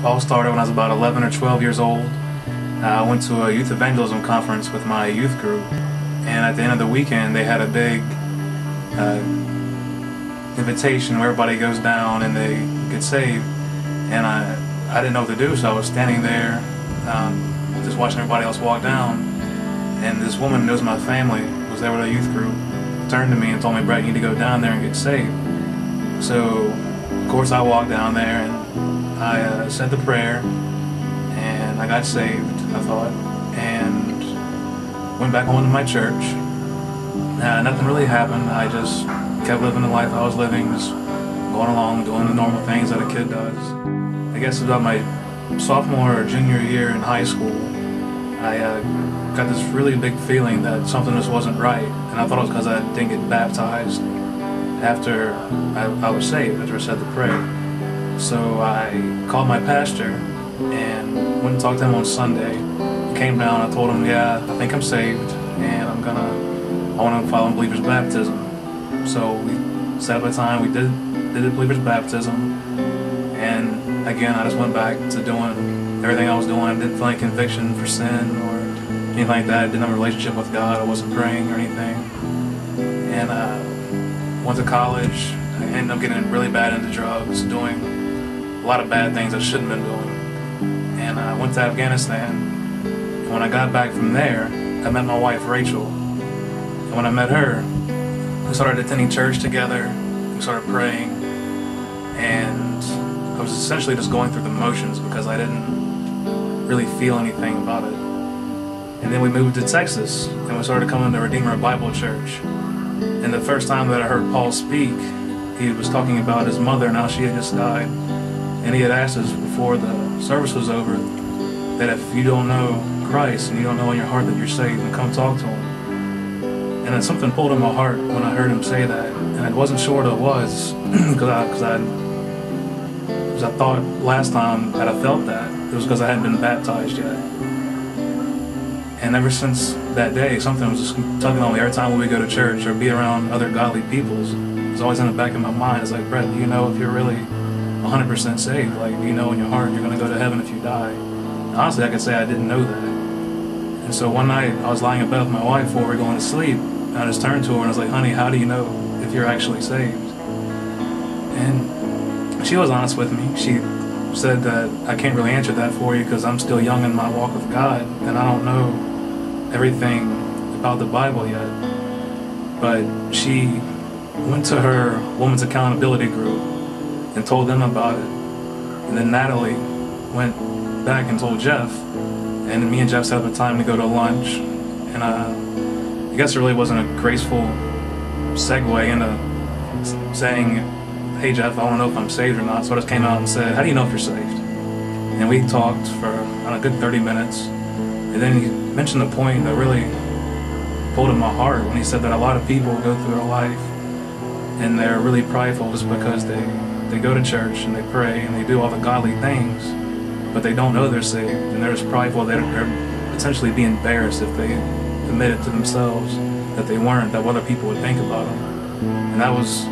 all started when I was about 11 or 12 years old. I went to a youth evangelism conference with my youth group, and at the end of the weekend they had a big invitation where everybody goes down and they get saved. And I didn't know what to do, so I was standing there just watching everybody else walk down, and this woman who knows my family was there with a youth group, turned to me and told me, "Brett, you need to go down there and get saved." So of course I walked down there and I said the prayer and I got saved, I thought, and went back home to my church. Nothing really happened. I just kept living the life I was living, just going along, doing the normal things that a kid does. I guess about my sophomore or junior year in high school, I got this really big feeling that something just wasn't right, and I thought it was because I didn't get baptized after I was saved, after I said the prayer. So I called my pastor and went and talked to him on Sunday. He came down, I told him, yeah, I think I'm saved, and I want to follow in believer's baptism. So we set up a time, we did the believer's baptism, and again I just went back to doing everything I was doing. I didn't feel any conviction for sin or anything like that. I didn't have a relationship with God. I wasn't praying or anything. And went to college. I ended up getting really bad into drugs, doing a lot of bad things I shouldn't have been doing. And I went to Afghanistan. And when I got back from there, I met my wife Rachel. And when I met her, we started attending church together. We started praying, and I was essentially just going through the motions because I didn't really feel anything about it. And then we moved to Texas, and we started coming to Redeemer Bible Church. And the first time that I heard Paul speak, he was talking about his mother and how she had just died. And he had asked us before the service was over that if you don't know Christ and you don't know in your heart that you're saved, then come talk to him. And then something pulled in my heart when I heard him say that, and I wasn't sure what it was because I thought last time that I felt that it was because I hadn't been baptized yet. And ever since that day, something was just tugging on me. Every time we go to church or be around other godly people, it's always in the back of my mind. It's like, Brett, do you know if you're really 100% saved? Like, do you know in your heart you're going to go to heaven if you die? And honestly, I could say I didn't know that. And so one night, I was lying in bed with my wife before we were going to sleep, and I just turned to her and I was like, honey, how do you know if you're actually saved? And she was honest with me. She said that I can't really answer that for you because I'm still young in my walk with God, and I don't know everything about the Bible yet. But she went to her women's accountability group and told them about it. And then Natalie went back and told Jeff, and then me and Jeff set up a time to go to lunch. And I guess it really wasn't a graceful segue into saying, hey Jeff, I want to know if I'm saved or not. So I just came out and said, how do you know if you're saved? And we talked for a good 30 minutes. And then he mentioned a point that really pulled in my heart when he said that a lot of people go through their life and they're really prideful just because they go to church and they pray and they do all the godly things, but they don't know they're saved, and they're just prideful. They're potentially be embarrassed if they admit it to themselves that they weren't, that other people would think about them. And that was,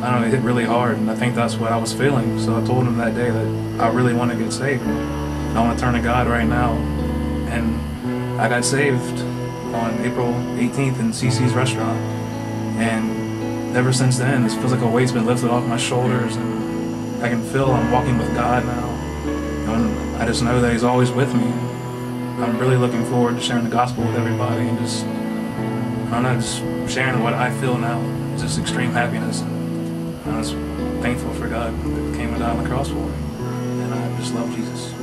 I don't know, it hit really hard, and I think that's what I was feeling. So I told him that day that I really want to get saved. I want to turn to God right now. And I got saved on April 18th in CC's restaurant. And ever since then, this feels like a weight's been lifted off my shoulders, and I can feel I'm walking with God now. And I just know that He's always with me. I'm really looking forward to sharing the gospel with everybody and just, I don't know, just sharing what I feel now. It's just extreme happiness. And I'm just thankful for God that came and died on the cross for me. And I just love Jesus.